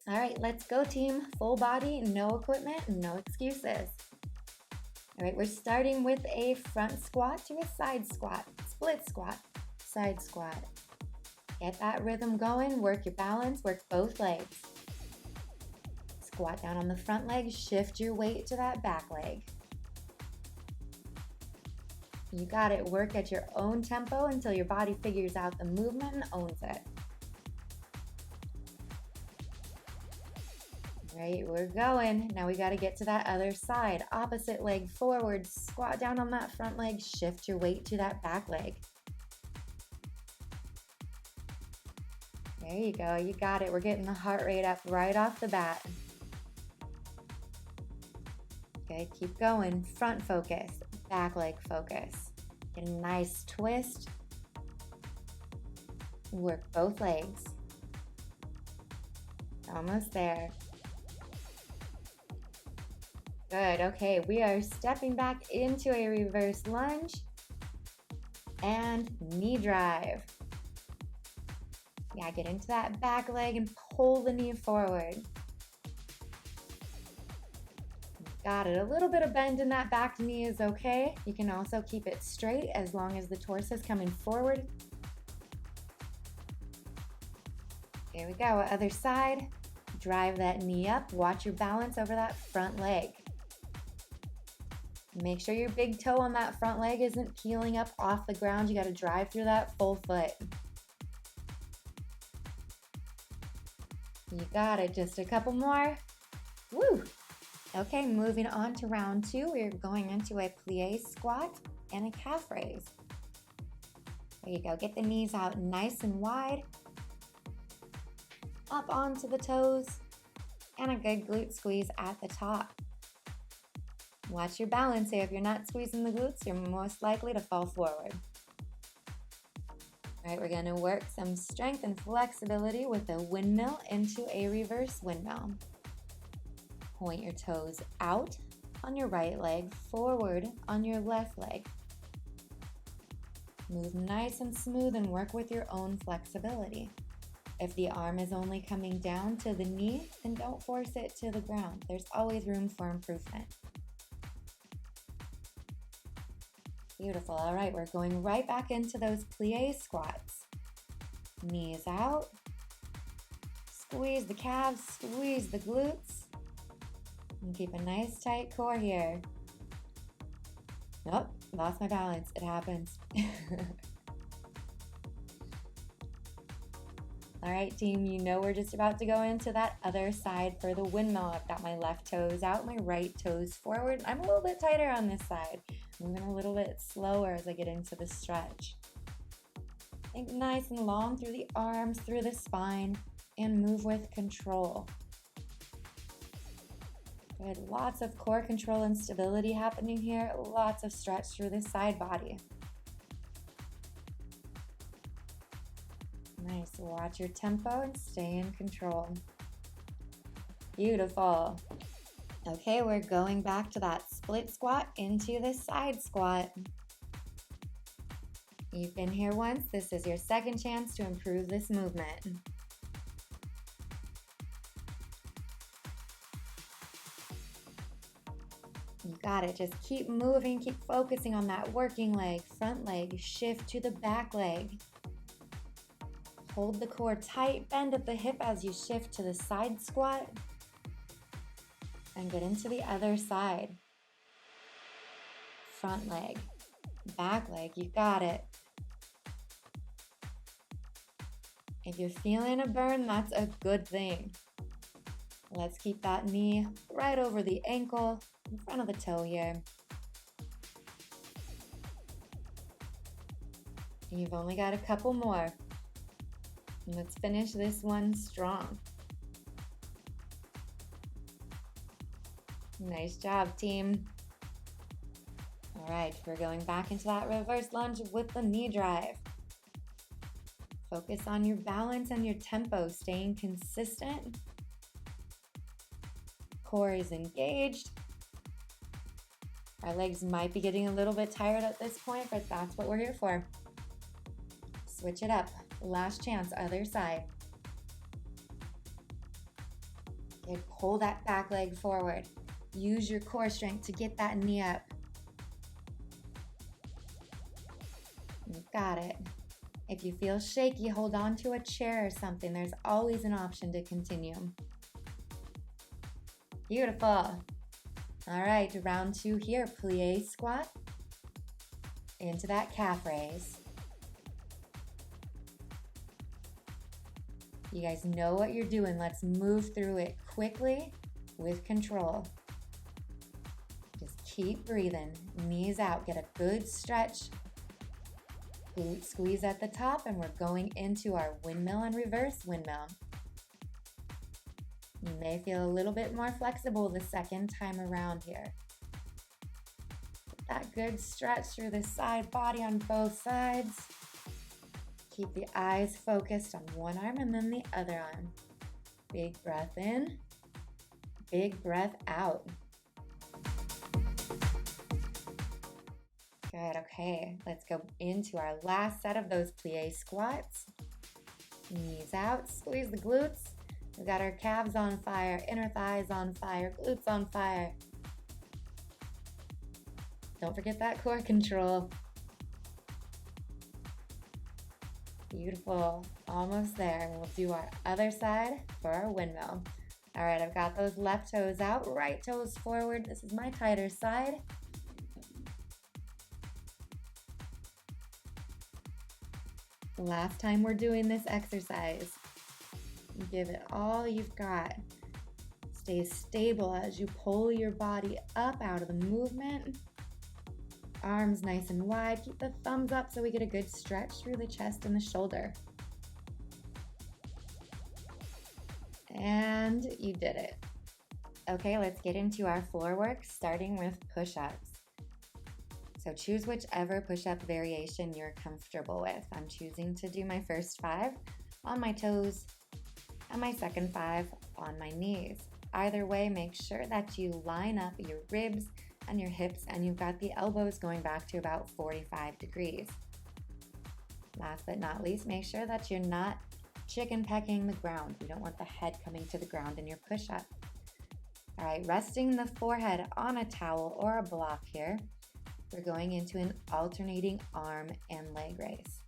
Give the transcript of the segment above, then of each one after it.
All right, let's go, team. Full body, no equipment, no excuses. All right, we're starting with a front squat to a side squat, split squat, side squat. Get that rhythm going, work your balance, work both legs. Squat down on the front leg, shift your weight to that back leg. You got it, work at your own tempo until your body figures out the movement and owns it. Right, we're going. Now we got to get to that other side. Opposite leg forward, squat down on that front leg, shift your weight to that back leg. There you go, you got it. We're getting the heart rate up right off the bat. Okay, keep going. Front focus, back leg focus. Get a nice twist. Work both legs. Almost there. Good, okay, we are stepping back into a reverse lunge and knee drive. Yeah, get into that back leg and pull the knee forward. Got it, a little bit of bend in that back knee is okay. You can also keep it straight as long as the torso is coming forward. There we go, other side. Drive that knee up, watch your balance over that front leg. Make sure your big toe on that front leg isn't peeling up off the ground. You got to drive through that full foot. You got it, just a couple more. Woo! Okay, moving on to round two. We're going into a plie squat and a calf raise. There you go, get the knees out nice and wide. Up onto the toes and a good glute squeeze at the top. Watch your balance here. If you're not squeezing the glutes, you're most likely to fall forward. All right, we're gonna work some strength and flexibility with a windmill into a reverse windmill. Point your toes out on your right leg, forward on your left leg. Move nice and smooth and work with your own flexibility. If the arm is only coming down to the knee, then don't force it to the ground. There's always room for improvement. Beautiful. All right, we're going right back into those plie squats. Knees out. Squeeze the calves, squeeze the glutes. And keep a nice tight core here. Nope, lost my balance. It happens. All right, team, you know we're just about to go into that other side for the windmill. I've got my left toes out, my right toes forward. I'm a little bit tighter on this side. Moving a little bit slower as I get into the stretch. Think nice and long through the arms, through the spine, and move with control. Good, lots of core control and stability happening here. Lots of stretch through the side body. Nice, watch your tempo and stay in control. Beautiful. Okay, we're going back to that split squat into the side squat. You've been here once. This is your second chance to improve this movement. You got it. Just keep moving, keep focusing on that working leg, front leg, shift to the back leg. Hold the core tight, bend at the hip as you shift to the side squat. And get into the other side. Front leg, back leg, you got it. If you're feeling a burn, that's a good thing. Let's keep that knee right over the ankle, in front of the toe here. You've only got a couple more. Let's finish this one strong. Nice job, team. All right, we're going back into that reverse lunge with the knee drive. Focus on your balance and your tempo, staying consistent. Core is engaged. Our legs might be getting a little bit tired at this point, but that's what we're here for. Switch it up. Last chance, other side. Good, pull that back leg forward. Use your core strength to get that knee up. You got it. If you feel shaky, hold on to a chair or something. There's always an option to continue. Beautiful. All right, round 2 here. Plie squat into that calf raise. You guys know what you're doing. Let's move through it quickly with control. Just keep breathing. Knees out. Get a good stretch. Glute squeeze at the top, and we're going into our windmill and reverse windmill. You may feel a little bit more flexible the second time around here. Get that good stretch through the side body on both sides. Keep the eyes focused on one arm and then the other arm. Big breath in, big breath out. Good, okay, let's go into our last set of those plie squats. Knees out, squeeze the glutes. We got our calves on fire, inner thighs on fire, glutes on fire. Don't forget that core control. Beautiful, almost there. We'll do our other side for our windmill. All right, I've got those left toes out, right toes forward. This is my tighter side. Last time we're doing this exercise. Give it all you've got. Stay stable as you pull your body up out of the movement. Arms nice and wide. Keep the thumbs up so we get a good stretch through the chest and the shoulder. And you did it. Okay, let's get into our floor work, starting with push-ups. So choose whichever push-up variation you're comfortable with. I'm choosing to do my first 5 on my toes and my second 5 on my knees. Either way, make sure that you line up your ribs and your hips and you've got the elbows going back to about 45 degrees. Last but not least, make sure that you're not chicken pecking the ground. You don't want the head coming to the ground in your push-up. All right, resting the forehead on a towel or a block here, we're going into an alternating arm and leg raise.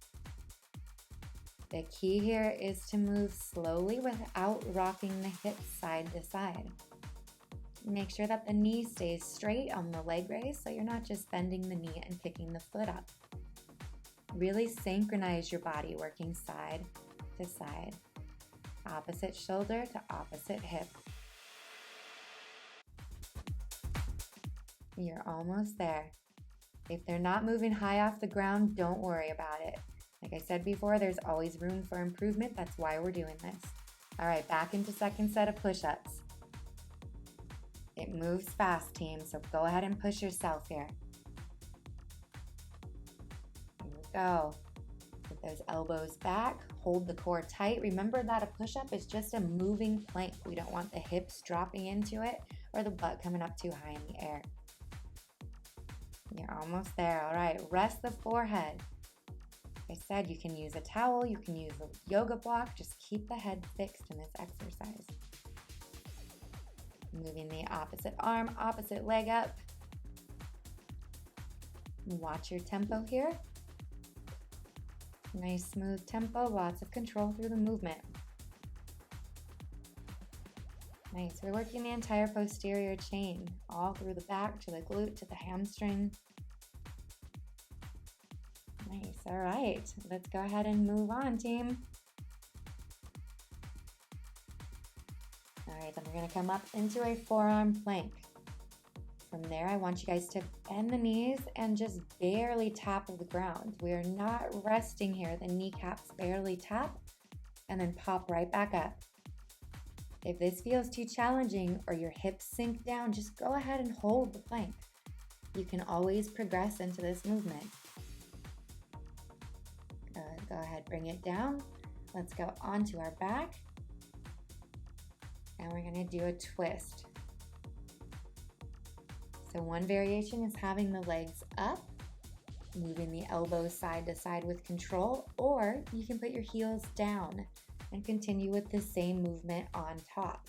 The key here is to move slowly without rocking the hips side to side. Make sure that the knee stays straight on the leg raise so you're not just bending the knee and kicking the foot up. Really synchronize your body working side to side, opposite shoulder to opposite hip. You're almost there. If they're not moving high off the ground, don't worry about it. Like I said before, there's always room for improvement. That's why we're doing this. All right, back into second set of push-ups. It moves fast, team, so go ahead and push yourself here. Here we go. Get those elbows back. Hold the core tight. Remember that a push-up is just a moving plank. We don't want the hips dropping into it or the butt coming up too high in the air. You're almost there. All right, rest the forehead. Like I said, you can use a towel, you can use a yoga block. Just keep the head fixed in this exercise. Moving the opposite arm, opposite leg up. Watch your tempo here. Nice smooth tempo, lots of control through the movement. Nice, we're working the entire posterior chain, all through the back to the glute to the hamstring. Nice, all right, let's go ahead and move on, team. All right, then we're gonna come up into a forearm plank. From there, I want you guys to bend the knees and just barely tap the ground. We are not resting here. The kneecaps barely tap and then pop right back up. If this feels too challenging or your hips sink down, just go ahead and hold the plank. You can always progress into this movement. Go ahead, bring it down. Let's go onto our back. And we're gonna do a twist. So one variation is having the legs up, moving the elbows side to side with control, or you can put your heels down and continue with the same movement on top.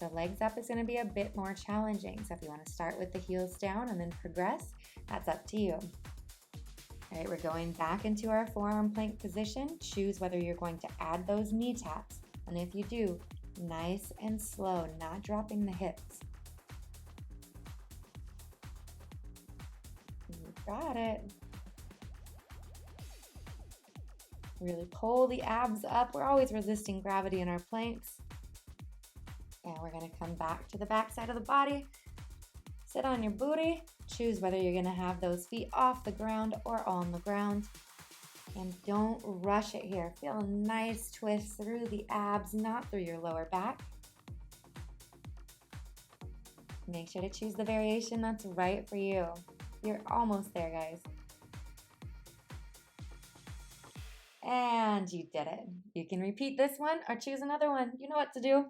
The legs up is going to be a bit more challenging. So if you want to start with the heels down and then progress, that's up to you. All right, we're going back into our forearm plank position. Choose whether you're going to add those knee taps. And if you do, nice and slow, not dropping the hips. You got it. Really pull the abs up. We're always resisting gravity in our planks. And we're going to come back to the back side of the body. Sit on your booty. Choose whether you're going to have those feet off the ground or on the ground. And don't rush it here. Feel a nice twist through the abs, not through your lower back. Make sure to choose the variation that's right for you. You're almost there, guys. And you did it. You can repeat this one or choose another one. You know what to do.